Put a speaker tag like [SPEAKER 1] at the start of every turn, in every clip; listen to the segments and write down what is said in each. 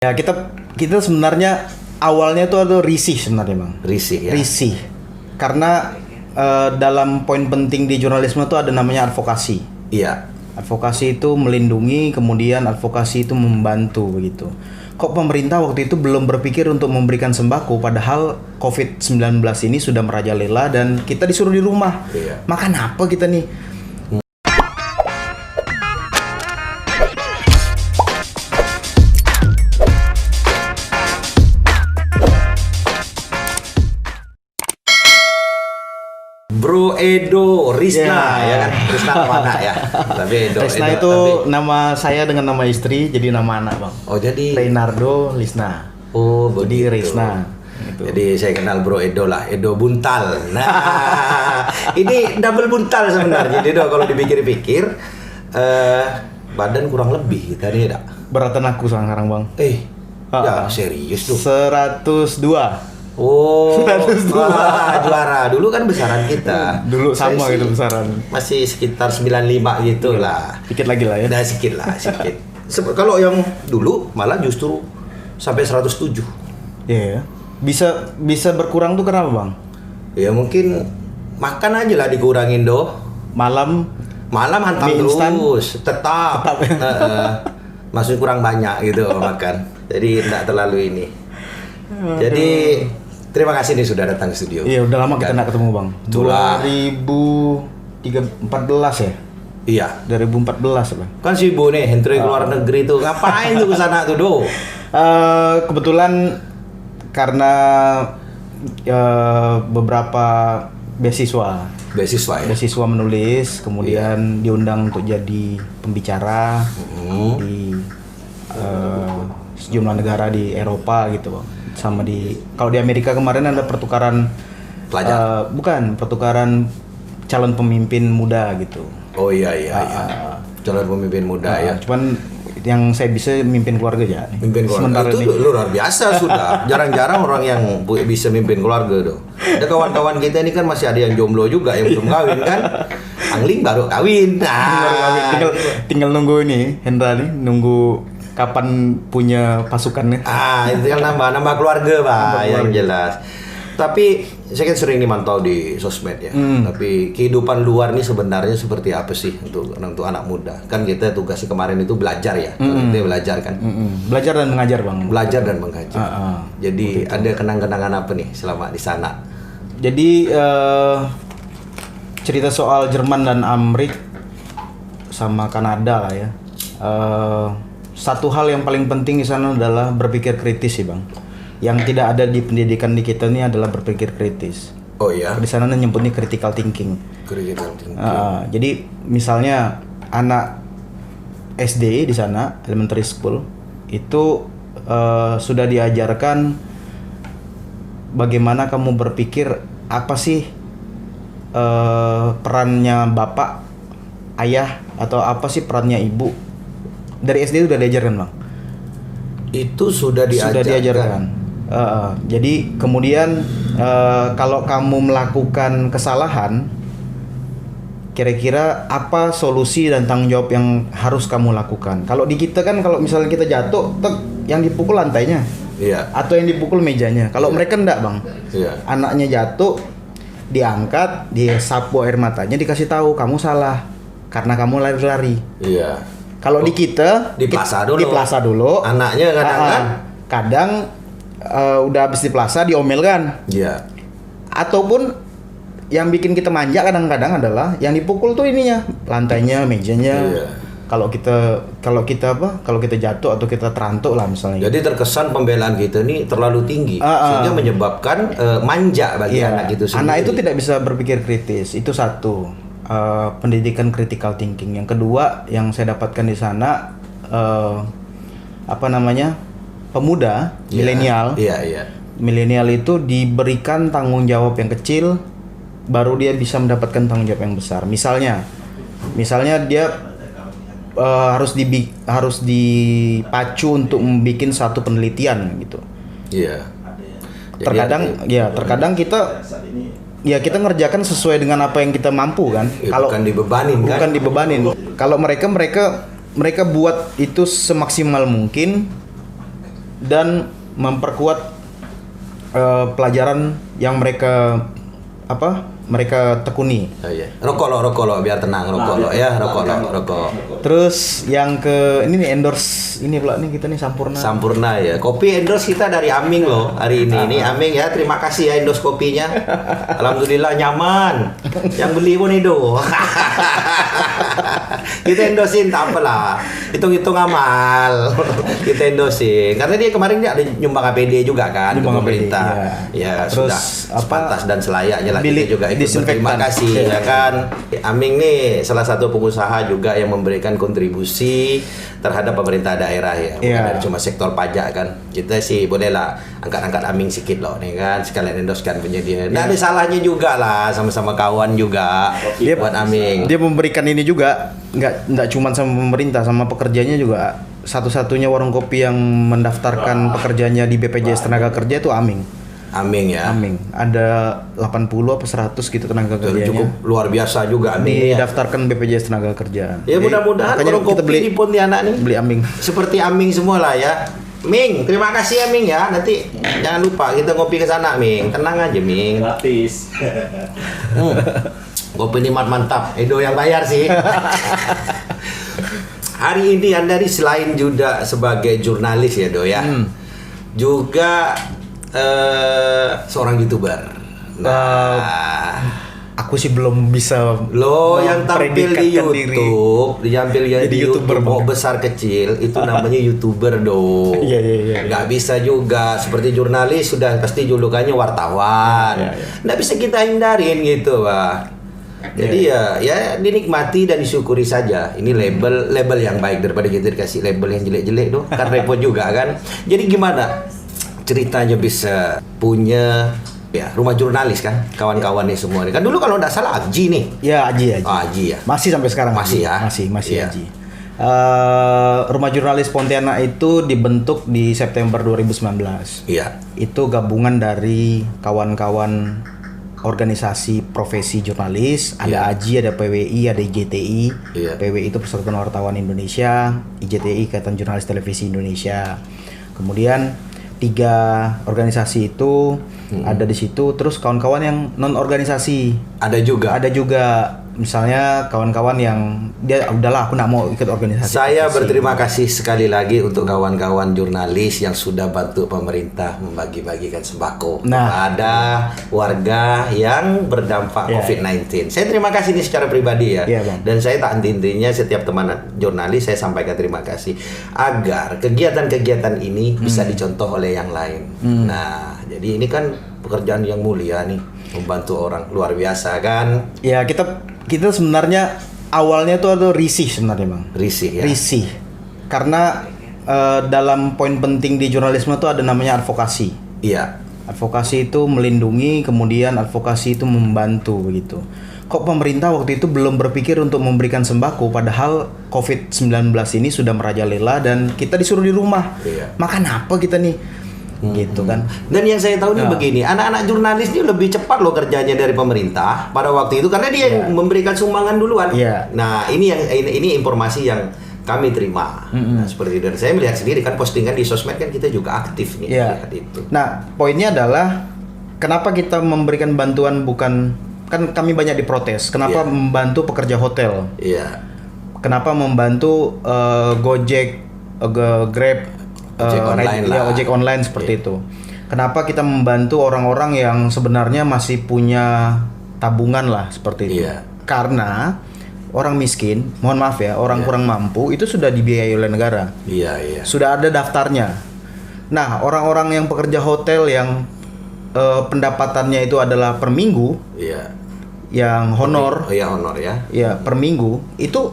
[SPEAKER 1] Ya kita sebenarnya awalnya itu ada risih sebenarnya bang.
[SPEAKER 2] Risih ya.
[SPEAKER 1] Risih karena dalam poin penting di jurnalisme itu ada namanya advokasi.
[SPEAKER 2] Iya.
[SPEAKER 1] Advokasi itu melindungi, kemudian advokasi itu membantu begitu. Kok pemerintah waktu itu belum berpikir untuk memberikan sembako padahal COVID-19 ini sudah merajalela dan kita disuruh di rumah.
[SPEAKER 2] Iya.
[SPEAKER 1] Makan apa kita nih?
[SPEAKER 2] Bro Edo, Risna
[SPEAKER 1] Ya.
[SPEAKER 2] ya kan? Risna nama anak ya. Tapi Edo.
[SPEAKER 1] Risna
[SPEAKER 2] Edo,
[SPEAKER 1] itu
[SPEAKER 2] tapi-
[SPEAKER 1] nama saya dengan nama istri jadi nama anak bang.
[SPEAKER 2] Oh jadi.
[SPEAKER 1] Reynardo Lisna.
[SPEAKER 2] Oh
[SPEAKER 1] Jadi
[SPEAKER 2] begitu.
[SPEAKER 1] Risna. Gitu.
[SPEAKER 2] Jadi saya kenal Bro Edo lah, Edo Buntal. Nah, ini double buntal sebenarnya. Jadi kalau dipikir-pikir, badan kurang lebih tadi enggak?
[SPEAKER 1] Beratan aku sekarang bang.
[SPEAKER 2] Ya serius tuh.
[SPEAKER 1] 102.
[SPEAKER 2] Oh,
[SPEAKER 1] 102.
[SPEAKER 2] Juara. Dulu kan besaran kita.
[SPEAKER 1] Dulu
[SPEAKER 2] Saya
[SPEAKER 1] sama
[SPEAKER 2] sih
[SPEAKER 1] gitu besaran.
[SPEAKER 2] Masih sekitar 95 gitu lah.
[SPEAKER 1] Dikit lagi lah ya.
[SPEAKER 2] Nah, sedikit lah, sedikit. Kalau yang dulu malah justru sampai 107.
[SPEAKER 1] Iya. Bisa berkurang tuh kenapa bang?
[SPEAKER 2] Ya mungkin makan aja lah dikurangin doh.
[SPEAKER 1] Malam
[SPEAKER 2] Hantam
[SPEAKER 1] mie instan?
[SPEAKER 2] terus, tetap. Maksudnya kurang banyak gitu makan. Jadi tidak terlalu ini. Jadi terima kasih nih sudah datang ke studio.
[SPEAKER 1] Iya udah lama kita nggak ketemu bang.
[SPEAKER 2] Itulah.
[SPEAKER 1] 2014 ya.
[SPEAKER 2] Iya.
[SPEAKER 1] 2014 bang.
[SPEAKER 2] Kan sibuk nih, entry keluar negeri tuh. Ngapain tuh ke sana tuh, Do?
[SPEAKER 1] Kebetulan karena beberapa beasiswa
[SPEAKER 2] Beasiswa ya.
[SPEAKER 1] menulis, kemudian diundang untuk jadi pembicara di sejumlah negara di Eropa gitu bang. Sama kalau di Amerika kemarin ada pertukaran
[SPEAKER 2] Pelajar.
[SPEAKER 1] bukan pertukaran calon pemimpin muda gitu.
[SPEAKER 2] Oh iya. Calon pemimpin muda ya.
[SPEAKER 1] Cuman yang saya bisa mimpin keluarga ya.
[SPEAKER 2] Mimpin keluarga
[SPEAKER 1] Sementara
[SPEAKER 2] itu
[SPEAKER 1] ini.
[SPEAKER 2] luar biasa sudah. Jarang-jarang orang yang bisa mimpin keluarga tuh. Ada kawan-kawan kita ini kan masih ada yang jomblo juga yang belum kawin kan. Angling baru kawin. Nah,
[SPEAKER 1] tinggal nunggu ini Hendra nih, nunggu kapan punya pasukannya.
[SPEAKER 2] itu kan nambah keluarga Pak
[SPEAKER 1] Nambah
[SPEAKER 2] yang
[SPEAKER 1] keluarga.
[SPEAKER 2] jelas. Tapi saya kan sering dimantau di sosmed ya. Tapi kehidupan luar nih sebenarnya seperti apa sih untuk anak muda? Kan kita tugasnya kemarin itu belajar ya. Kita belajar kan.
[SPEAKER 1] Belajar dan mengajar bang.
[SPEAKER 2] Belajar dan mengajar. Jadi
[SPEAKER 1] Begitu.
[SPEAKER 2] ada kenang-kenangan apa nih selama di sana?
[SPEAKER 1] Jadi cerita soal Jerman dan Amrik sama Kanada lah ya. Satu hal yang paling penting di sana adalah berpikir kritis sih bang. Yang tidak ada di pendidikan di kita ini adalah berpikir kritis.
[SPEAKER 2] Oh iya.
[SPEAKER 1] Di sana nyebutnya critical thinking.
[SPEAKER 2] Critical thinking.
[SPEAKER 1] Jadi misalnya anak SD di sana elementary school itu sudah diajarkan bagaimana kamu berpikir apa sih perannya bapak, ayah atau apa sih perannya ibu. Dari SD itu udah diajarkan bang.
[SPEAKER 2] Itu sudah diajarkan.
[SPEAKER 1] Jadi kemudian kalau kamu melakukan kesalahan, kira-kira apa solusi dan tanggung jawab yang harus kamu lakukan? Kalau di kita kan kalau misalnya kita jatuh, yang dipukul lantainya,
[SPEAKER 2] Iya.
[SPEAKER 1] atau yang dipukul mejanya. Kalau mereka enggak bang,
[SPEAKER 2] Iya.
[SPEAKER 1] anaknya jatuh, diangkat, disapu air matanya, dikasih tahu kamu salah karena kamu lari-lari.
[SPEAKER 2] Iya.
[SPEAKER 1] Kalau di kita
[SPEAKER 2] Di plaza dulu.
[SPEAKER 1] Di plaza dulu.
[SPEAKER 2] Anaknya kadang kan?
[SPEAKER 1] Kadang udah habis di plaza diomel kan.
[SPEAKER 2] Iya.
[SPEAKER 1] Ataupun yang bikin kita manja kadang-kadang adalah yang dipukul tuh ininya, lantainya, mejanya.
[SPEAKER 2] Iya.
[SPEAKER 1] Kalau kita jatuh atau kita terantuk lah misalnya.
[SPEAKER 2] Jadi terkesan pembelaan kita ini terlalu tinggi sehingga menyebabkan manja bagi
[SPEAKER 1] Iya.
[SPEAKER 2] anak itu sendiri.
[SPEAKER 1] Anak itu tidak bisa berpikir kritis. Itu satu. Pendidikan critical thinking. Yang kedua yang saya dapatkan di sana pemuda milenial.
[SPEAKER 2] Iya.
[SPEAKER 1] Milenial itu diberikan tanggung jawab yang kecil baru dia bisa mendapatkan tanggung jawab yang besar. Misalnya dia harus dipacu untuk membuat satu penelitian gitu.
[SPEAKER 2] Iya.
[SPEAKER 1] Terkadang kita ngerjakan sesuai dengan apa yang kita mampu kan.
[SPEAKER 2] Bukan dibebanin kan?
[SPEAKER 1] Bukan dibebanin. Kalau mereka buat itu semaksimal mungkin dan memperkuat pelajaran yang mereka tekuni.
[SPEAKER 2] Oh, iya. Rokok lo biar tenang, rokok ya, rokok.
[SPEAKER 1] Terus yang ini nih endorse ini pula nih kita nih
[SPEAKER 2] Sampurna ya. Kopi endorse kita dari Aming loh hari ini. Ini Aming ya, terima kasih ya endorse kopinya. Alhamdulillah nyaman. Yang beli pun itu. Kita endorsein tak apalah. Hitung-hitung amal. Kita endorsein. Karena dia kemarin dia ada nyumbang APD juga kan ke pemerintah. Ya,
[SPEAKER 1] terus
[SPEAKER 2] sudah sepantas dan selayaknya lah kita juga ikut berterima
[SPEAKER 1] disinfektan.
[SPEAKER 2] kasih ya kan. Aming nih salah satu pengusaha juga yang memberikan kontribusi terhadap pemerintah daerah ya. Bukan dari cuma sektor pajak kan. Kita sih bolehlah angkat-angkat Aming sedikit loh nih kan, sekalian endorsekan punya dia. Nah, ada salahnya juga lah, sama-sama kawan juga buat Aming.
[SPEAKER 1] Dia memberikan ini juga nggak cuma sama pemerintah, sama pekerjanya juga. Satu-satunya warung kopi yang mendaftarkan pekerjanya di BPJS Tenaga Kerja itu Aming.
[SPEAKER 2] Aming ya.
[SPEAKER 1] Aming. Ada 80 apa 100 gitu tenaga kerjanya.
[SPEAKER 2] Cukup luar biasa juga Aming.
[SPEAKER 1] Didaftarkan BPJS Tenaga Kerja.
[SPEAKER 2] Ya mudah-mudahan warung kopi
[SPEAKER 1] beli,
[SPEAKER 2] di Pontianak nih
[SPEAKER 1] beli Aming.
[SPEAKER 2] seperti Aming semua lah ya. Ming, terima kasih ya Ming ya. Nanti jangan lupa kita ngopi ke sana Ming. Tenang aja Ming.
[SPEAKER 3] Gratis.
[SPEAKER 2] Kopi ini mantap. Edo yang bayar sih. Hari ini Anda nih selain juga sebagai jurnalis ya Do ya. Juga seorang YouTuber.
[SPEAKER 1] Aku sih belum bisa
[SPEAKER 2] yang tampil di YouTube, di YouTuber mau besar kecil itu namanya YouTuber Do.
[SPEAKER 1] Iya.
[SPEAKER 2] Nggak bisa juga seperti jurnalis sudah pasti julukannya wartawan. Nggak bisa kita hindarin gitu, Pak. Jadi ya dinikmati dan disyukuri saja. Ini label yang baik daripada kita dikasih label yang jelek-jelek Do. Kan repot juga kan. Jadi gimana ceritanya bisa punya rumah jurnalis kan, kawan-kawannya semua nih. Kan dulu kalau nggak salah Aji nih.
[SPEAKER 1] Ya, Aji.
[SPEAKER 2] Aji ya.
[SPEAKER 1] Masih sampai sekarang.
[SPEAKER 2] Masih ya.
[SPEAKER 1] Masih
[SPEAKER 2] Iya.
[SPEAKER 1] Aji. Rumah Jurnalis Pontianak itu dibentuk di September 2019.
[SPEAKER 2] Iya.
[SPEAKER 1] Itu gabungan dari kawan-kawan organisasi profesi jurnalis, ada AJI, ada PWI, ada IJTI.
[SPEAKER 2] Iya.
[SPEAKER 1] PWI itu Persatuan Wartawan Indonesia, IJTI Ikatan Jurnalis Televisi Indonesia. Kemudian 3 organisasi itu ada di situ, terus kawan-kawan yang non organisasi
[SPEAKER 2] Ada juga.
[SPEAKER 1] Misalnya kawan-kawan yang dia udahlah aku nggak mau ikut organisasi.
[SPEAKER 2] Saya berterima kasih sekali lagi untuk kawan-kawan jurnalis yang sudah bantu pemerintah membagi-bagikan sembako kepada warga yang berdampak COVID-19. Saya terima kasih ini secara pribadi ya. Dan saya tak henti-hentinya setiap teman jurnalis saya sampaikan terima kasih agar kegiatan-kegiatan ini bisa dicontoh oleh yang lain. Nah, jadi ini kan pekerjaan yang mulia nih, membantu orang luar biasa kan.
[SPEAKER 1] Ya, kita sebenarnya awalnya tuh ada risih sebenarnya Bang.
[SPEAKER 2] Risih ya.
[SPEAKER 1] Risih. Karena dalam poin penting di jurnalisme tuh ada namanya advokasi.
[SPEAKER 2] Iya.
[SPEAKER 1] Advokasi itu melindungi, kemudian advokasi itu membantu begitu. Kok pemerintah waktu itu belum berpikir untuk memberikan sembako padahal COVID-19 ini sudah merajalela dan kita disuruh di rumah.
[SPEAKER 2] Iya.
[SPEAKER 1] Makan apa kita nih? Gitu kan.
[SPEAKER 2] Dan yang saya tahu nih begini, anak-anak jurnalis ini lebih cepat loh kerjanya dari pemerintah pada waktu itu karena dia yang memberikan sumbangan duluan. Nah, ini informasi yang kami terima. Nah, seperti itu. Dan saya melihat sendiri kan postingan di sosmed kan kita juga aktif nih melihat itu.
[SPEAKER 1] Nah, poinnya adalah kenapa kita memberikan bantuan bukan kan kami banyak diprotes. Kenapa membantu pekerja hotel?
[SPEAKER 2] Iya.
[SPEAKER 1] Kenapa membantu Gojek, Grab, ojek online seperti itu. Kenapa kita membantu orang-orang yang sebenarnya masih punya tabungan lah seperti itu? Karena orang miskin, mohon maaf ya, orang kurang mampu itu sudah dibiayai oleh negara. Sudah ada daftarnya. Nah, orang-orang yang pekerja hotel yang pendapatannya itu adalah per minggu, yang honor,
[SPEAKER 2] honor ya.
[SPEAKER 1] Ya, per minggu itu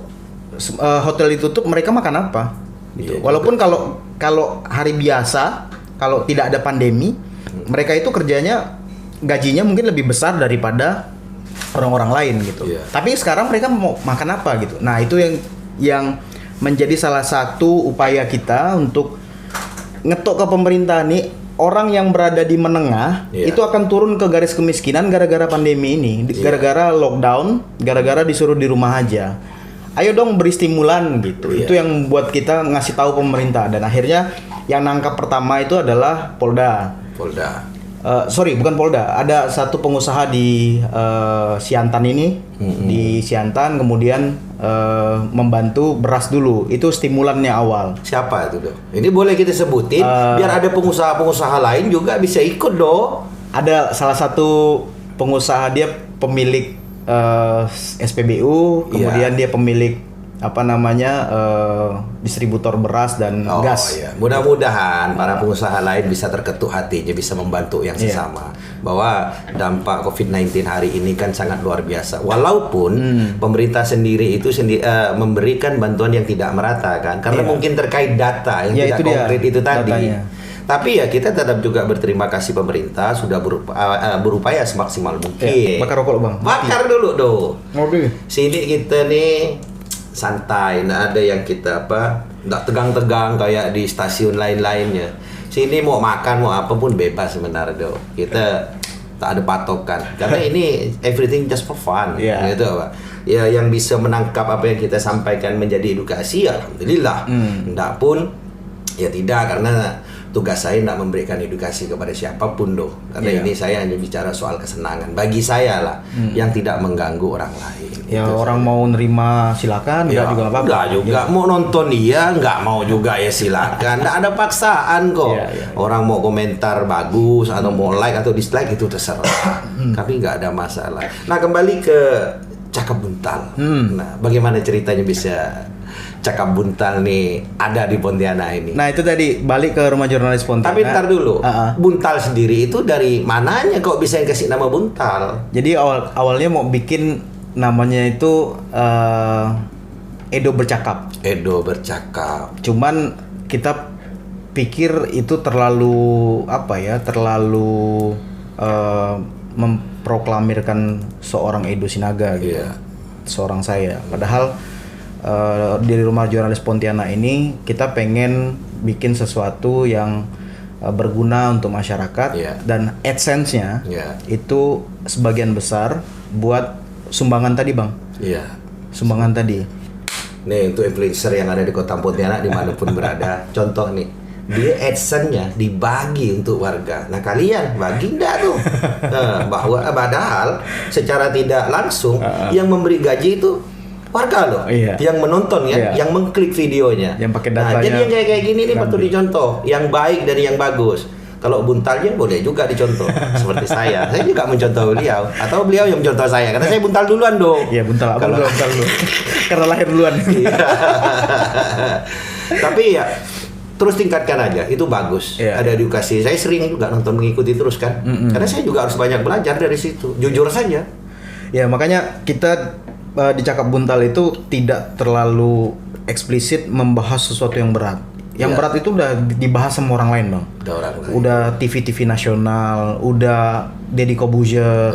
[SPEAKER 1] hotel ditutup, mereka makan apa? Gitu. Walaupun kalau hari biasa, kalau tidak ada pandemi, mereka itu kerjanya gajinya mungkin lebih besar daripada orang-orang lain gitu. Tapi sekarang mereka mau makan apa gitu. Nah, itu yang menjadi salah satu upaya kita untuk ngetok ke pemerintah nih, orang yang berada di menengah itu akan turun ke garis kemiskinan gara-gara pandemi ini, gara-gara lockdown, gara-gara disuruh di rumah aja. Ayo dong beri stimulan gitu. Itu yang buat kita ngasih tahu pemerintah dan akhirnya Yang nangkap pertama itu adalah Polda. Sorry, bukan Polda. Ada satu pengusaha di Siantan ini, di Siantan, kemudian membantu beras dulu. Itu stimulannya awal.
[SPEAKER 2] Siapa itu, Dok? Ini boleh kita sebutin, biar ada pengusaha-pengusaha lain juga bisa ikut, Dok.
[SPEAKER 1] Ada salah satu pengusaha, dia pemilik SPBU, kemudian dia pemilik distributor beras dan gas.
[SPEAKER 2] Iya. Mudah-mudahan para pengusaha lain bisa terketuk hatinya, bisa membantu yang sesama. Bahwa dampak COVID-19 hari ini kan sangat luar biasa. Walaupun pemerintah sendiri itu memberikan bantuan yang tidak merata kan, karena mungkin terkait data yang tidak konkret itu tadi. Datanya. Tapi ya kita tetap juga berterima kasih pemerintah sudah berupaya semaksimal mungkin.
[SPEAKER 1] Bakar rokok, Bang.
[SPEAKER 2] Bakar dulu, Dong. Sini kita nih santai, nggak ada yang kita nggak tegang-tegang kayak di stasiun lain-lainnya. Sini mau makan mau apapun bebas sebenarnya, Dok. Kita tak ada patokan karena ini everything just for fun, gitu, Pak. Ya yang bisa menangkap apa yang kita sampaikan menjadi edukasi, alhamdulillah. Enggak pun ya tidak, karena tugas saya tidak memberikan edukasi kepada siapapun, Doh. Karena ini saya hanya bicara soal kesenangan bagi saya lah, yang tidak mengganggu orang lain.
[SPEAKER 1] Ya gitu orang saja. Mau nerima silakan,
[SPEAKER 2] ya,
[SPEAKER 1] juga apa-apa.
[SPEAKER 2] Enggak juga, mau nonton dia, nggak mau juga ya silakan. Nggak ada paksaan kok. Orang mau komentar bagus atau mau like atau dislike itu terserah. Kami nggak ada masalah. Nah, kembali ke Cakap Buntal. Nah, bagaimana ceritanya bisa Cakap Buntal nih ada di Pontianak ini?
[SPEAKER 1] Nah, itu tadi balik ke rumah jurnalis Pontianak.
[SPEAKER 2] Tapi ntar dulu, Buntal sendiri itu dari mananya kok bisa yang kasih nama Buntal?
[SPEAKER 1] Jadi awalnya mau bikin namanya itu Edo Bercakap.
[SPEAKER 2] Edo Bercakap.
[SPEAKER 1] Cuman kita pikir itu terlalu terlalu memproklamirkan seorang Edo Sinaga gitu. Seorang saya. Padahal dari rumah jurnalis Pontianak ini kita pengen bikin sesuatu yang berguna untuk masyarakat, dan AdSense-nya itu sebagian besar buat sumbangan tadi, Bang. Sumbangan tadi.
[SPEAKER 2] Nih, untuk influencer yang ada di Kota Pontianak dimanapun berada, contoh nih, dia AdSense-nya dibagi untuk warga. Nah, kalian bagi enggak tuh? Bahwa padahal secara tidak langsung yang memberi gaji itu warga loh, yang menonton yang mengklik videonya,
[SPEAKER 1] yang pakai datanya.
[SPEAKER 2] Nah, jadi yang kayak gini nih patut dicontoh, yang baik dari yang bagus. Kalau buntalnya boleh juga dicontoh, seperti saya juga mencontoh beliau, atau beliau yang mencontoh saya, karena saya buntal duluan dong.
[SPEAKER 1] Iya, buntal. Kalau buntal dulu, karena lahir duluan.
[SPEAKER 2] Tapi ya terus tingkatkan aja, itu bagus. Ada edukasi. Saya sering juga nonton, mengikuti terus kan, karena saya juga harus banyak belajar dari situ. Jujur saja.
[SPEAKER 1] Ya, makanya kita di Cakap Buntal itu tidak terlalu eksplisit membahas sesuatu yang berat. Yang berat itu udah dibahas sama orang lain, Bang. Udah TV-TV nasional, udah Deddy Corbuzier,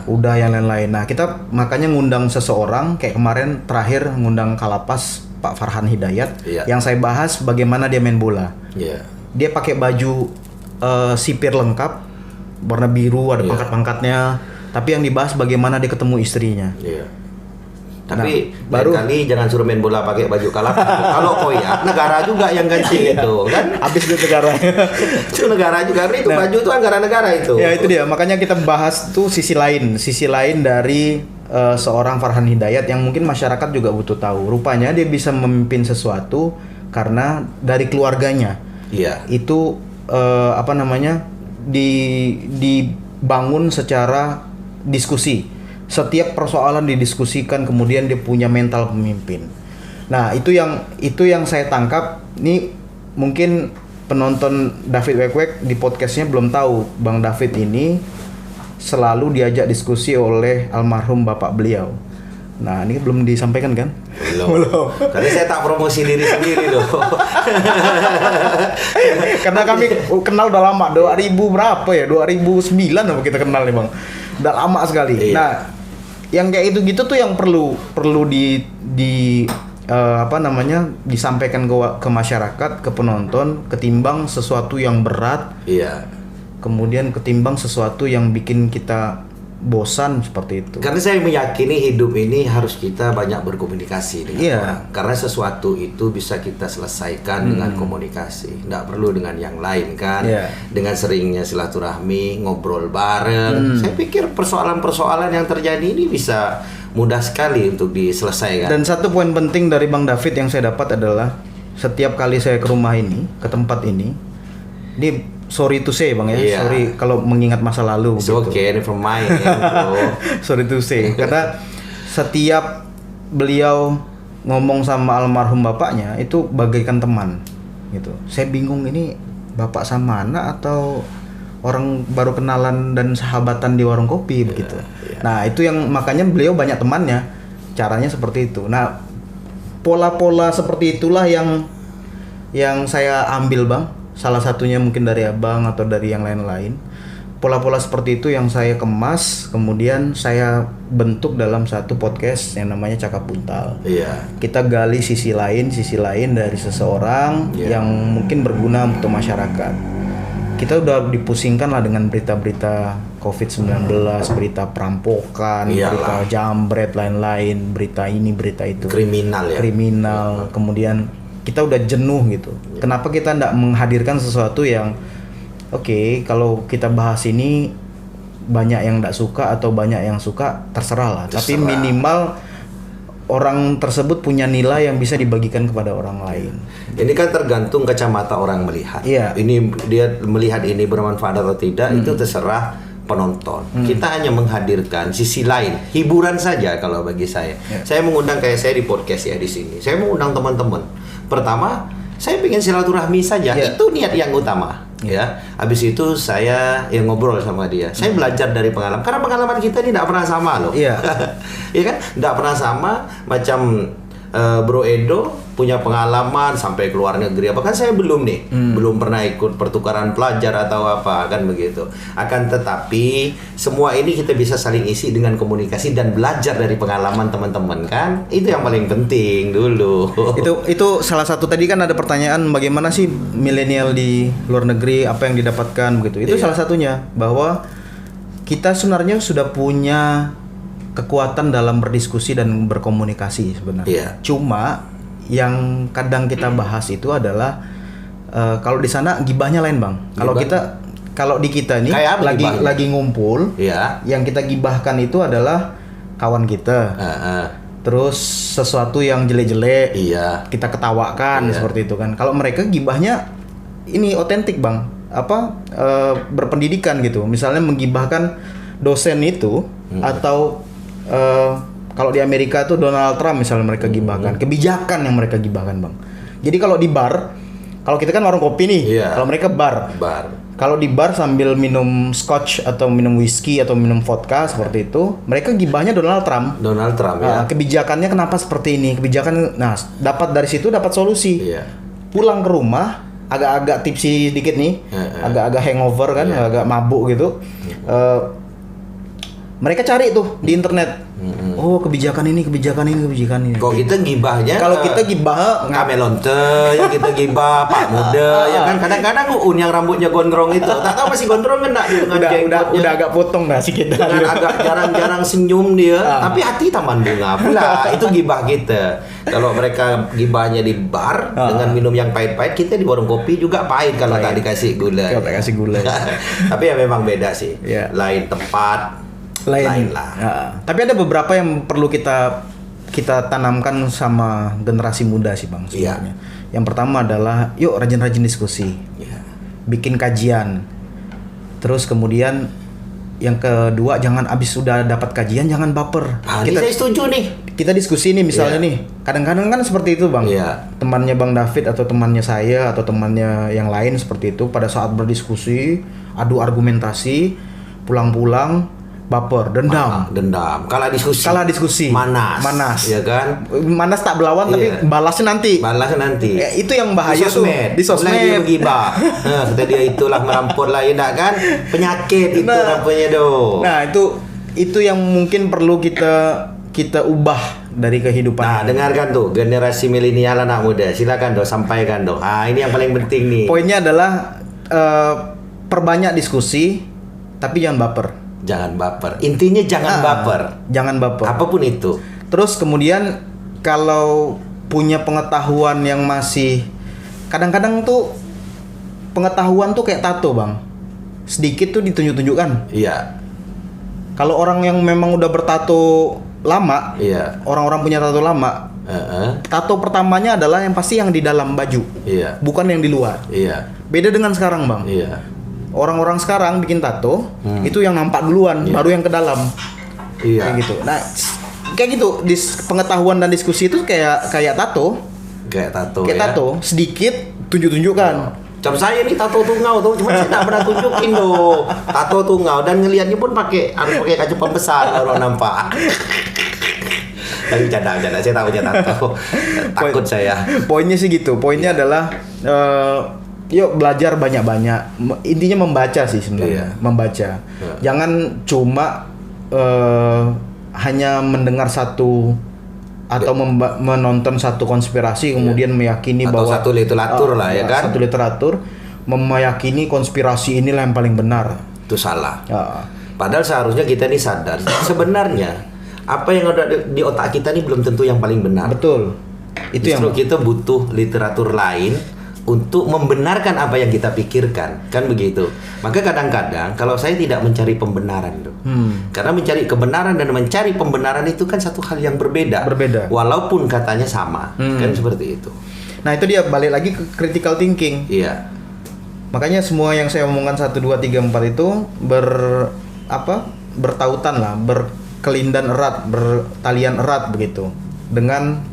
[SPEAKER 1] udah yang lain-lain. Nah, kita makanya ngundang seseorang, kayak kemarin terakhir ngundang Kalapas, Pak Farhan Hidayat, yang saya bahas bagaimana dia main bola. Dia pakai baju sipir lengkap, warna biru, ada pangkat-pangkatnya, tapi yang dibahas bagaimana dia ketemu istrinya.
[SPEAKER 2] Tapi baru kali jangan suruh main bola pakai baju Kalapas. Kalau koyak, negara juga yang ganti itu kan.
[SPEAKER 1] Habis itu negara.
[SPEAKER 2] Itu negara juga, itu baju itu anggaran negara itu.
[SPEAKER 1] Ya, itu dia. Makanya kita bahas tuh sisi lain dari seorang Farhan Hidayat yang mungkin masyarakat juga butuh tahu. Rupanya dia bisa memimpin sesuatu karena dari keluarganya. Itu dibangun secara diskusi. Setiap persoalan didiskusikan, kemudian dia punya mental pemimpin. Nah, itu yang saya tangkap. Ini mungkin penonton David Wekwek di podcastnya belum tahu, Bang David ini selalu diajak diskusi oleh almarhum bapak beliau. Nah, ini belum disampaikan kan?
[SPEAKER 2] Belum. Karena saya tak promosi diri sendiri loh.
[SPEAKER 1] Karena kami kenal udah lama, 2000 berapa ya? 2009 apa kita kenal nih, Bang. Udah lama sekali. Nah, yang kayak gitu-gitu tuh yang perlu disampaikan ke masyarakat, ke penonton, ketimbang sesuatu yang berat. Kemudian ketimbang sesuatu yang bikin kita bosan seperti itu.
[SPEAKER 2] Karena saya meyakini hidup ini harus kita banyak berkomunikasi dengan orang. Karena sesuatu itu bisa kita selesaikan dengan komunikasi. Nggak perlu dengan yang lain kan. Dengan seringnya silaturahmi, ngobrol bareng. Saya pikir persoalan-persoalan yang terjadi ini bisa mudah sekali untuk diselesaikan.
[SPEAKER 1] Dan satu poin penting dari Bang David yang saya dapat adalah setiap kali saya ke rumah ini, ke tempat ini sorry to say Bang ya, sorry kalau mengingat masa lalu.
[SPEAKER 2] It's okay, never mind.
[SPEAKER 1] Sorry to say, karena setiap beliau ngomong sama almarhum bapaknya itu bagaikan teman, gitu. Saya bingung ini bapak sama anak atau orang baru kenalan dan sahabatan di warung kopi begitu. Nah itu yang makanya beliau banyak temannya, caranya seperti itu. Nah pola-pola seperti itulah yang saya ambil Bang. Salah satunya mungkin dari Abang atau dari yang lain-lain. Pola-pola seperti itu yang saya kemas, kemudian saya bentuk dalam satu podcast yang namanya Cakap Buntal. Kita gali sisi lain dari seseorang yang mungkin berguna untuk masyarakat. Kita udah dipusingkan lah dengan berita-berita COVID-19, berita perampokan, berita jambret, lain-lain, berita ini, berita itu. Kriminal, kemudian kita udah jenuh gitu. Kenapa kita nggak menghadirkan sesuatu yang kalau kita bahas ini banyak yang nggak suka atau banyak yang suka, terserah lah. Tapi minimal orang tersebut punya nilai yang bisa dibagikan kepada orang lain.
[SPEAKER 2] Ini kan tergantung kacamata orang melihat. Ini dia melihat ini bermanfaat atau tidak itu terserah penonton. Kita hanya menghadirkan sisi lain, hiburan saja kalau bagi saya. Saya mengundang kayak saya di podcast ya di sini. Saya mengundang teman-teman. Pertama, saya pengen silaturahmi saja. Itu niat yang utama. Habis itu saya yang ngobrol sama dia. Saya belajar dari pengalaman. Karena pengalaman kita ini tidak pernah sama loh. Iya kan? Tidak pernah sama. Macam Bro Edo punya pengalaman sampai ke luar negeri. Bahkan saya belum nih, belum pernah ikut pertukaran pelajar atau apa kan begitu. Akan tetapi semua ini kita bisa saling isi dengan komunikasi dan belajar dari pengalaman teman-teman kan. Itu yang paling penting dulu.
[SPEAKER 1] Itu salah satu tadi kan ada pertanyaan bagaimana sih milenial di luar negeri apa yang didapatkan begitu. Itu salah satunya bahwa kita sebenarnya sudah punya kekuatan dalam berdiskusi dan berkomunikasi sebenarnya. Cuma yang kadang kita bahas itu adalah kalau di sana gibahnya lain Bang. Kalau di kita nih lagi ngumpul, yang kita gibahkan itu adalah kawan kita. Terus sesuatu yang jelek-jelek, kita ketawakan seperti itu kan. Kalau mereka gibahnya ini otentik Bang. Berpendidikan gitu. Misalnya menggibahkan dosen itu atau kalau di Amerika tuh Donald Trump misalnya mereka gibahkan, kebijakan yang mereka gibahkan Bang. Jadi kalau di bar, kalau kita kan warung kopi nih, kalau mereka bar. Kalau di bar sambil minum scotch atau minum whisky atau minum vodka seperti itu, mereka gibahnya Donald Trump. Kebijakannya kenapa seperti ini? Dapat dari situ dapat solusi. Pulang ke rumah agak-agak tipsi dikit nih, agak-agak hangover kan, agak mabuk gitu. Mereka cari tuh di internet. Oh, kebijakan ini.
[SPEAKER 2] Kok kita gibahnya?
[SPEAKER 1] Kalau kita gibah
[SPEAKER 2] Kamelonte, yang kita gibah Pak Muda, ya kan kadang-kadang yang rambutnya gondrong itu. Tak tahu masih gondrong kan enggak
[SPEAKER 1] udah agak potong dah sikit.
[SPEAKER 2] Dengan agak jarang-jarang senyum dia, tapi hati taman bunga pula. Itu gibah kita. Kalau mereka gibahnya di bar dengan minum yang pahit-pahit, kita di warung kopi juga pahit kalau tak dikasih gula. Tapi ya memang beda sih. Lain tempat. Lain lah.
[SPEAKER 1] Tapi ada beberapa yang perlu kita tanamkan sama generasi muda sih Bang sebenarnya. Yang pertama adalah yuk rajin-rajin diskusi. Bikin kajian. Terus kemudian yang kedua jangan abis sudah dapat kajian jangan baper.
[SPEAKER 2] Saya setuju nih.
[SPEAKER 1] Kita diskusi nih misalnya nih. Kadang-kadang kan seperti itu Bang. Temannya Bang David atau temannya saya atau temannya yang lain seperti itu pada saat berdiskusi, adu argumentasi, pulang-pulang baper, dendam. Kalah diskusi. Manas.
[SPEAKER 2] Ya kan?
[SPEAKER 1] Manas tak berlawan tapi balasnya nanti. Itu yang bahaya di sosmed.
[SPEAKER 2] Dia menggibah. Kata dia itulah merampok lah, ya enggak kan? Penyakit itu rupanya do.
[SPEAKER 1] Nah, itu yang mungkin perlu kita ubah dari kehidupan.
[SPEAKER 2] Nah, dengarkan tuh generasi milenial anak muda. Silakan do, sampaikan do. Ini yang paling penting nih.
[SPEAKER 1] Poinnya adalah perbanyak diskusi tapi jangan baper.
[SPEAKER 2] Jangan baper. Intinya jangan baper.
[SPEAKER 1] Jangan baper.
[SPEAKER 2] Apapun itu.
[SPEAKER 1] Terus kemudian kalau punya pengetahuan yang masih, kadang-kadang tuh pengetahuan tuh kayak tato bang, sedikit tuh ditunjuk-tunjukkan.
[SPEAKER 2] Iya.
[SPEAKER 1] Kalau orang yang memang udah bertato lama,
[SPEAKER 2] Iya.
[SPEAKER 1] orang-orang punya tato lama, tato pertamanya adalah yang pasti yang di dalam baju,
[SPEAKER 2] Iya.
[SPEAKER 1] bukan yang di luar.
[SPEAKER 2] Iya.
[SPEAKER 1] Beda dengan sekarang bang.
[SPEAKER 2] Iya.
[SPEAKER 1] Orang-orang sekarang bikin tato, itu yang nampak duluan, baru yang ke dalam.
[SPEAKER 2] Iya.
[SPEAKER 1] Kayak gitu. Nah, kayak gitu, pengetahuan dan diskusi itu kayak tato.
[SPEAKER 2] Kayak tato
[SPEAKER 1] Kayak
[SPEAKER 2] ya.
[SPEAKER 1] tato, sedikit tunjuk-tunjukkan.
[SPEAKER 2] Macam saya nih tato tungau tuh, cuma saya tidak pernah tunjukin tuh tato tungau, dan ngelihatnya pun harus pakai kaca pembesar baru nampak. Tapi bercanda, saya tahu dia tato. Takut saya.
[SPEAKER 1] Poinnya sih gitu. Poinnya adalah yuk belajar banyak-banyak. Intinya membaca sih sebenarnya. Membaca. Jangan cuma hanya mendengar satu atau menonton satu konspirasi kemudian meyakini
[SPEAKER 2] atau
[SPEAKER 1] bahwa
[SPEAKER 2] satu literatur lah ya kan.
[SPEAKER 1] Satu literatur meyakini konspirasi inilah yang paling benar.
[SPEAKER 2] Itu salah. Padahal seharusnya kita ini sadar sebenarnya apa yang ada di otak kita ini belum tentu yang paling benar.
[SPEAKER 1] Betul. Itu
[SPEAKER 2] Justru
[SPEAKER 1] yang
[SPEAKER 2] kita butuh literatur lain untuk membenarkan apa yang kita pikirkan, kan begitu. Maka kadang-kadang kalau saya tidak mencari pembenaran tuh, karena mencari kebenaran dan mencari pembenaran itu kan satu hal yang berbeda. Walaupun katanya sama, kan seperti itu.
[SPEAKER 1] Nah itu dia balik lagi ke critical thinking.
[SPEAKER 2] Iya.
[SPEAKER 1] Makanya semua yang saya omongkan 1, 2, 3, 4 itu bertautan lah, berkelindan erat, bertalian erat begitu dengan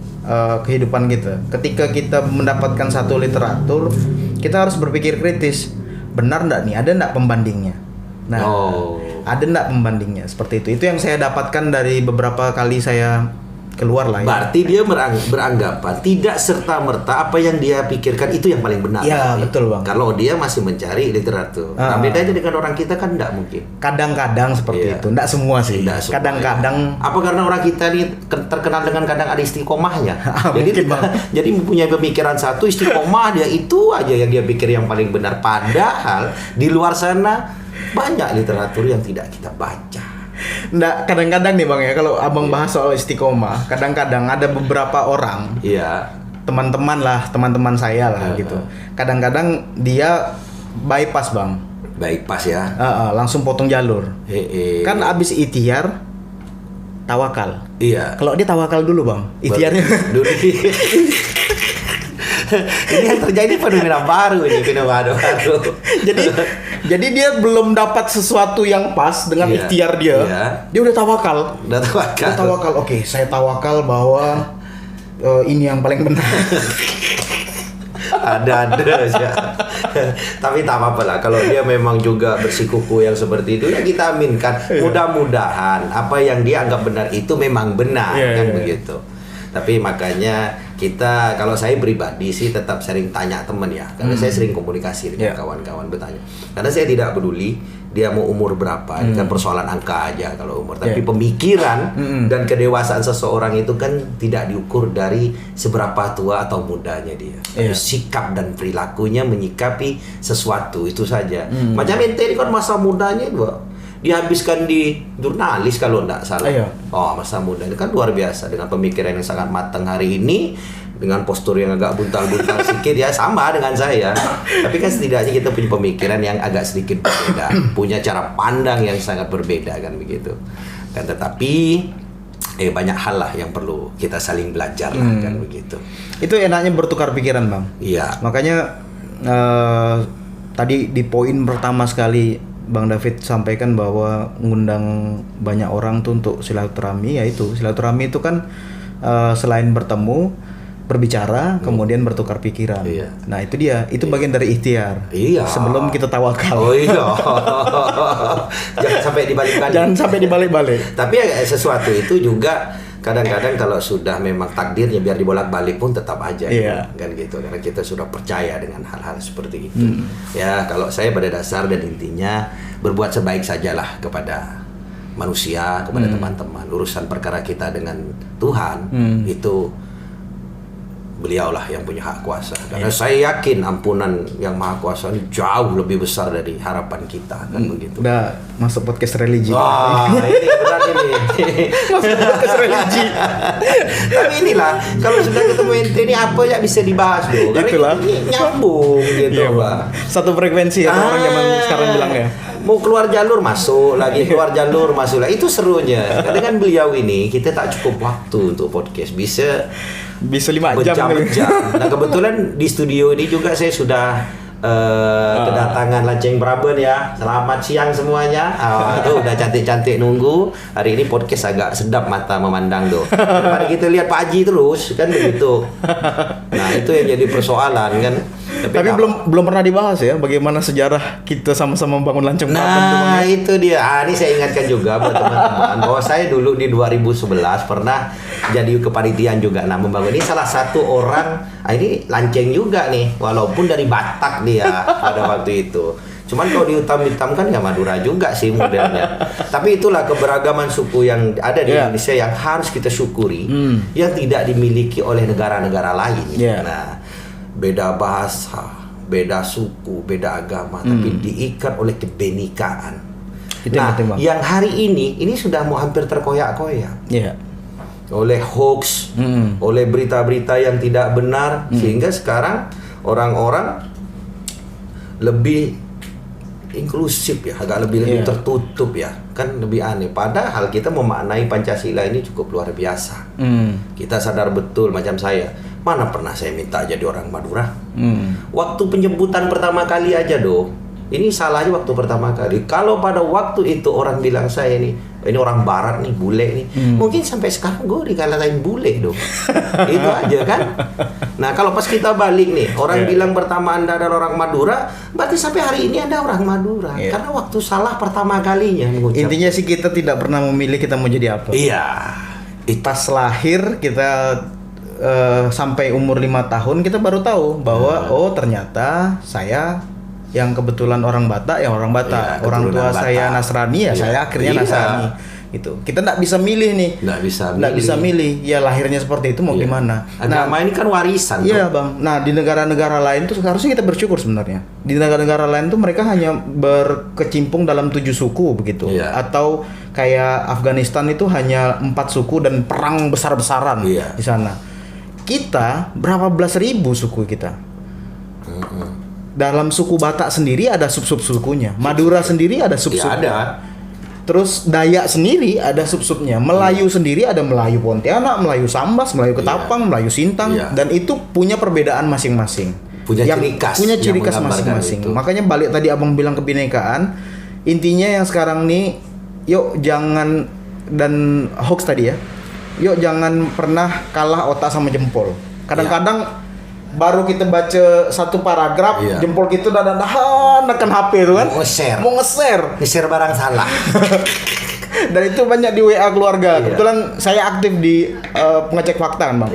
[SPEAKER 1] kehidupan kita. Ketika kita mendapatkan satu literatur, kita harus berpikir kritis. Benar enggak nih? Ada enggak pembandingnya? Nah, ada enggak pembandingnya? Seperti itu. Itu yang saya dapatkan dari beberapa kali saya keluar lah ya.
[SPEAKER 2] Berarti dia beranggapan tidak serta-merta apa yang dia pikirkan itu yang paling benar.
[SPEAKER 1] Iya, betul bang.
[SPEAKER 2] Kalau dia masih mencari literatur. Nah, bedanya dengan orang kita kan enggak mungkin.
[SPEAKER 1] Kadang-kadang seperti itu. Enggak semua sih. Kadang-kadang.
[SPEAKER 2] Apa karena orang kita ini terkenal dengan kadang ada istiqomahnya. Jadi mempunyai pemikiran satu, istiqomah dia itu aja yang dia pikir yang paling benar. Padahal di luar sana banyak literatur yang tidak kita baca.
[SPEAKER 1] Nggak, kadang-kadang nih bang ya, kalau abang bahas soal istiqomah, kadang-kadang ada beberapa orang, teman-teman saya lah gitu. Kadang-kadang dia bypass bang.
[SPEAKER 2] Bypass ya.
[SPEAKER 1] Langsung potong jalur. Kan abis ikhtiar, tawakal.
[SPEAKER 2] Iya.
[SPEAKER 1] Kalau dia tawakal dulu bang, ikhtiarnya.
[SPEAKER 2] Dulu. Ini yang terjadi fenomena baru ini, fenomena baru.
[SPEAKER 1] Jadi dia belum dapat sesuatu yang pas dengan ikhtiar dia. Dia udah tawakal. Oke, saya tawakal bahwa ini yang paling benar.
[SPEAKER 2] Ada aja. Tapi tak apa-apa lah kalau dia memang juga bersikuku yang seperti itu ya kita aminkan. Mudah-mudahan apa yang dia anggap benar itu memang benar begitu. Tapi makanya kita, kalau saya pribadi sih tetap sering tanya teman ya, karena saya sering komunikasi dengan kawan-kawan bertanya. Karena saya tidak peduli dia mau umur berapa, ini kan persoalan angka aja kalau umur. Tapi pemikiran dan kedewasaan seseorang itu kan tidak diukur dari seberapa tua atau mudanya dia. Tapi sikap dan perilakunya menyikapi sesuatu itu saja. Macam ente ini kan masa mudanya dihabiskan di jurnalis kalau enggak salah. Masa muda ini kan luar biasa dengan pemikiran yang sangat matang hari ini, dengan postur yang agak buntal-buntal sedikit ya sama dengan saya. Tapi kan setidaknya kita punya pemikiran yang agak sedikit berbeda, punya cara pandang yang sangat berbeda kan begitu. Kan tetapi banyak hal lah yang perlu kita saling belajar lah kan begitu.
[SPEAKER 1] Itu enaknya bertukar pikiran bang.
[SPEAKER 2] Iya.
[SPEAKER 1] Makanya tadi di poin pertama sekali Bang David sampaikan bahwa ngundang banyak orang tuh untuk silaturahmi, yaitu silaturahmi itu kan selain bertemu, berbicara, kemudian bertukar pikiran. Nah itu dia, itu bagian dari ikhtiar. Sebelum kita tawakal.
[SPEAKER 2] Jangan sampai dibalik-balik. Tapi sesuatu itu juga kadang-kadang kalau sudah memang takdirnya biar dibolak-balik pun tetap aja kan gitu, karena kita sudah percaya dengan hal-hal seperti itu. Ya kalau saya pada dasar dan intinya berbuat sebaik sajalah kepada manusia, kepada teman-teman. Urusan perkara kita dengan Tuhan itu beliaulah yang punya hak kuasa. Karena saya yakin ampunan yang Maha Kuasa ini jauh lebih besar dari harapan kita, kan begitu.
[SPEAKER 1] Udah masuk podcast religi.
[SPEAKER 2] Wah, ini berat ini.
[SPEAKER 1] Masuk podcast religi.
[SPEAKER 2] Tapi inilah, kalau sudah ketemu ente ini apa yang bisa dibahas tuh? Karena
[SPEAKER 1] Itulah.
[SPEAKER 2] ini nyambung gitu,
[SPEAKER 1] Iya,
[SPEAKER 2] Pak.
[SPEAKER 1] Bang. Satu frekuensi ya orang zaman sekarang bilang ya.
[SPEAKER 2] Mau keluar jalur masuk lagi, keluar jalur masuk lagi. Itu serunya. Karena kan beliau ini kita tak cukup waktu untuk podcast. Bisa
[SPEAKER 1] 5 jam.
[SPEAKER 2] berjam-jam. Nah kebetulan di studio ini juga saya sudah kedatangan Lanceng Braben ya. Selamat siang semuanya. Tuh udah cantik-cantik nunggu. Hari ini podcast agak sedap mata memandang tuh. Daripada kita lihat Pak Haji terus kan begitu. Nah itu yang jadi persoalan kan.
[SPEAKER 1] Tapi belum pernah dibahas ya bagaimana sejarah kita sama-sama membangun Lanceng Braben tuh, Bang.
[SPEAKER 2] Nah itu dia. Ini saya ingatkan juga buat teman-teman bahwa saya dulu di 2011 pernah jadi kepanitiaan juga. Nah membangun ini salah satu orang. Ini Lanceng juga nih, walaupun dari Batak dia pada waktu itu. Cuman kalau dihitam-hitamkan ya Madura juga sih modelnya. Tapi itulah keberagaman suku yang ada di Indonesia yang harus kita syukuri, yang tidak dimiliki oleh negara-negara lain. Nah, beda bahasa, beda suku, beda agama, tapi diikat oleh kebenekaan. Nah, yang hari ini sudah mau hampir terkoyak-koyak. Oleh hoax, oleh berita-berita yang tidak benar, sehingga sekarang orang-orang lebih inklusif ya, agak lebih tertutup ya, kan lebih aneh. Padahal kita memaknai Pancasila ini cukup luar biasa. Kita sadar betul, macam saya, mana pernah saya minta jadi orang Madura. Waktu penyebutan pertama kali aja ini salahnya waktu pertama kali. Kalau pada waktu itu orang bilang saya ini orang barat nih, bule nih, mungkin sampai sekarang gue dikalahin bule Itu aja kan. Nah kalau pas kita balik nih, orang bilang pertama Anda adalah orang Madura, berarti sampai hari ini Anda orang Madura. Karena waktu salah pertama kalinya mengucap.
[SPEAKER 1] Intinya sih kita tidak pernah memilih kita mau jadi apa.
[SPEAKER 2] Iya.
[SPEAKER 1] Pas lahir kita sampai umur 5 tahun kita baru tahu bahwa ternyata saya yang kebetulan orang Batak, orang tua Batak. Saya Nasrani saya akhirnya Nasrani. Itu kita nggak bisa milih nih, nggak bisa milih ya lahirnya seperti itu mau gimana.
[SPEAKER 2] Agama ini kan warisan.
[SPEAKER 1] Iya Bang. Nah di negara-negara lain tuh harusnya kita bersyukur sebenarnya. Di negara-negara lain tuh mereka hanya berkecimpung dalam 7 suku begitu, atau kayak Afghanistan itu hanya 4 suku dan perang besar-besaran di sana. Kita berapa belas ribu suku kita. Dalam suku Batak sendiri ada sub-sub sukunya. Madura sendiri ada sub-subnya. Terus Dayak sendiri ada sub-subnya. Melayu sendiri ada Melayu Pontianak, Melayu Sambas, Melayu Ketapang, Melayu Sintang. Dan itu punya perbedaan masing-masing.
[SPEAKER 2] Punya ciri khas
[SPEAKER 1] masing-masing. Makanya balik tadi Abang bilang kebinekaan. Intinya yang sekarang nih, yuk jangan, dan hoax tadi ya, yuk jangan pernah kalah otak sama jempol. Kadang-kadang baru kita baca satu paragraf, jempol kita udah nekan HP itu kan, mau nge-share
[SPEAKER 2] barang salah.
[SPEAKER 1] Dan itu banyak di WA keluarga. Kebetulan saya aktif di pengecek fakta kan Bang.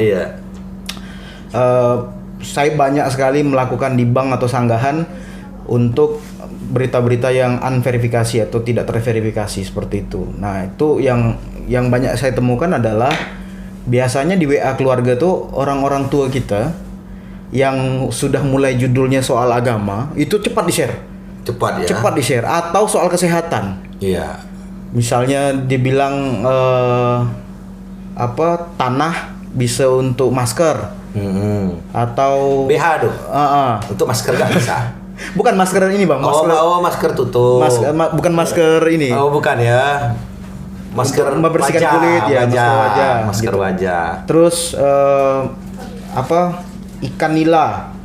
[SPEAKER 1] Saya banyak sekali melakukan di bank atau sanggahan untuk berita-berita yang unverifikasi atau tidak terverifikasi seperti itu. Nah itu yang banyak saya temukan adalah biasanya di WA keluarga tuh orang-orang tua kita yang sudah mulai judulnya soal agama itu cepat di-share atau soal kesehatan. Misalnya dibilang tanah bisa untuk masker, atau
[SPEAKER 2] BH tuh untuk masker nggak bisa.
[SPEAKER 1] Bukan masker ini Bang,
[SPEAKER 2] masker tutup.
[SPEAKER 1] Bukan masker ini.
[SPEAKER 2] Bukan ya. Masker
[SPEAKER 1] membersihkan kulit ya,
[SPEAKER 2] masker wajah.
[SPEAKER 1] Terus ikan nila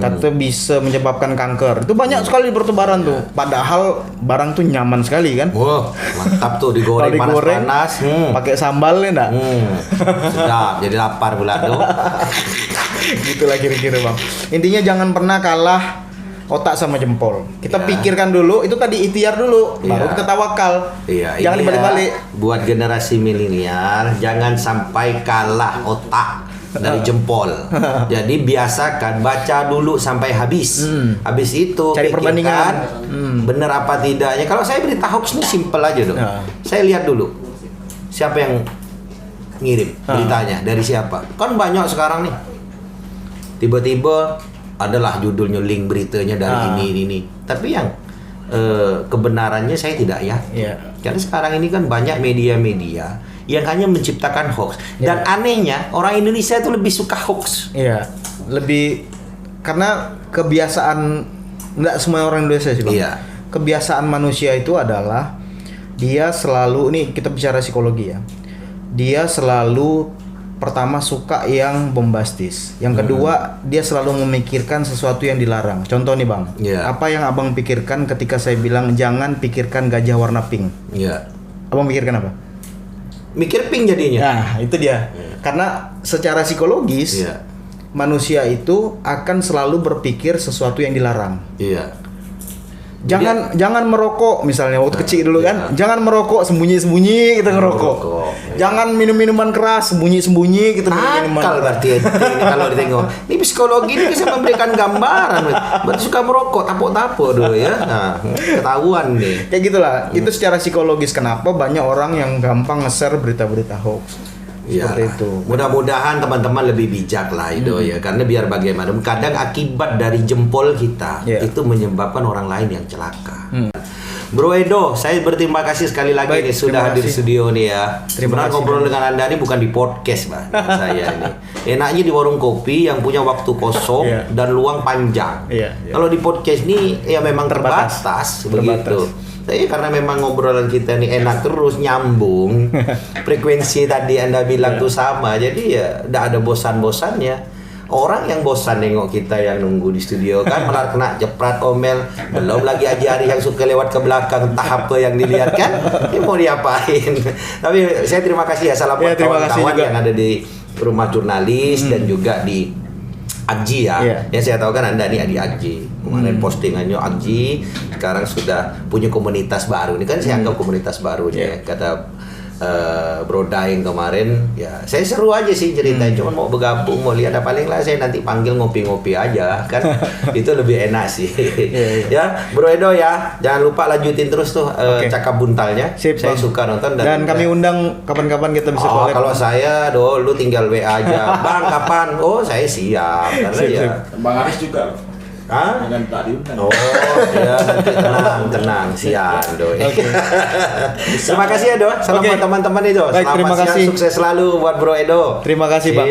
[SPEAKER 1] kata bisa menyebabkan kanker. Itu banyak sekali bertebaran tuh. Padahal barang tuh nyaman sekali kan.
[SPEAKER 2] Mantap tuh digoreng panas-panas.
[SPEAKER 1] Pakai sambal ya enggak?
[SPEAKER 2] Sedap, jadi lapar pula tuh.
[SPEAKER 1] Gitulah kira-kira Bang. Intinya jangan pernah kalah otak sama jempol. Kita pikirkan dulu, itu tadi ikhtiar dulu, baru kita tawakal. Jangan dibalik-balik. Buat
[SPEAKER 2] generasi milenial, jangan sampai kalah otak dari jempol. Jadi biasakan baca dulu sampai habis. Habis itu
[SPEAKER 1] cari perbandingan
[SPEAKER 2] benar apa tidaknya. Kalau saya berita hoax ini simple aja Saya lihat dulu siapa yang ngirim beritanya, dari siapa. Kan banyak sekarang nih. Tiba-tiba adalah judulnya link beritanya dari ini. Tapi yang kebenarannya saya tidak yakin. Karena sekarang ini kan banyak media-media yang hanya menciptakan hoax. Dan anehnya orang Indonesia itu lebih suka hoax.
[SPEAKER 1] Iya. Lebih karena kebiasaan, enggak semua orang Indonesia sih, Bang.
[SPEAKER 2] Iya.
[SPEAKER 1] Kebiasaan manusia itu adalah dia selalu, nih kita bicara psikologi ya. Dia selalu pertama suka yang bombastis. Yang kedua, dia selalu memikirkan sesuatu yang dilarang. Contoh nih, Bang. Apa yang Abang pikirkan ketika saya bilang jangan pikirkan gajah warna pink? Abang pikirkan apa?
[SPEAKER 2] Mikir pink jadinya.
[SPEAKER 1] Nah, itu dia. Karena secara psikologis manusia itu akan selalu berpikir sesuatu yang dilarang. Jangan merokok misalnya waktu kecil dulu kan. Jangan merokok, sembunyi-sembunyi kita ngerokok. Jangan minum minuman keras, sembunyi-sembunyi kita minum minuman keras.
[SPEAKER 2] Berarti ini kalau ditengok. Ini psikologi ini bisa memberikan gambaran. Berarti suka merokok, tapuk-tapuk dulu ya. Nah, ketahuan nih.
[SPEAKER 1] Kayak gitulah. Itu secara psikologis kenapa banyak orang yang gampang nge-share berita-berita hoax. Seperti itu.
[SPEAKER 2] Mudah-mudahan teman-teman lebih bijak lah itu ya, karena biar bagaimana kadang akibat dari jempol kita itu menyebabkan orang lain yang celaka. Bro Edo, saya berterima kasih sekali lagi nih sudah hadir di studio nih ya. Terima kasih. Ngobrol dengan Anda ini bukan di podcast, Bang. Saya ini. Enaknya di warung kopi yang punya waktu kosong dan luang panjang. Kalau di podcast ini ya memang terbatas. Begitu. Tapi karena memang ngobrolan kita nih enak terus, nyambung, frekuensi tadi Anda bilang tuh sama, jadi ya tidak ada bosan-bosannya. Orang yang bosan nengok kita yang nunggu di studio kan malah kena jeprat omel, belum lagi Ari yang suka lewat ke belakang entah apa yang dilihat kan, ini mau diapain. Tapi saya terima kasih ya, salam buat kawan-kawan yang ada di rumah jurnalis dan juga di Agji ya. Yang saya tahu kan Anda nih di Agji. Kemarin postingannya Agji sekarang sudah punya komunitas baru. Ini kan saya anggap komunitas baru nih. Kata Bro Daeng kemarin, ya saya seru aja sih ceritain. Cuman mau bergabung, mau lihat apa paling lah saya nanti panggil ngopi-ngopi aja kan. Itu lebih enak sih. Ya, Bro Edo ya. Jangan lupa lanjutin terus tuh cakap buntalnya. Sip, saya suka nonton
[SPEAKER 1] dan kami undang kapan-kapan kita bisa
[SPEAKER 2] collab. Kalau saya lu tinggal WA aja. Bang, kapan? Oh, saya siap. Karena
[SPEAKER 3] Bang Aris juga.
[SPEAKER 2] Jangan
[SPEAKER 3] tak diundang.
[SPEAKER 2] Oh, ya nanti tenang, siap, Doi. Terima kasih ya, Do. Salam buat teman-teman itu.
[SPEAKER 1] Baik,
[SPEAKER 2] selamat siang, sukses selalu buat Bro Edo.
[SPEAKER 1] Terima kasih, Bang.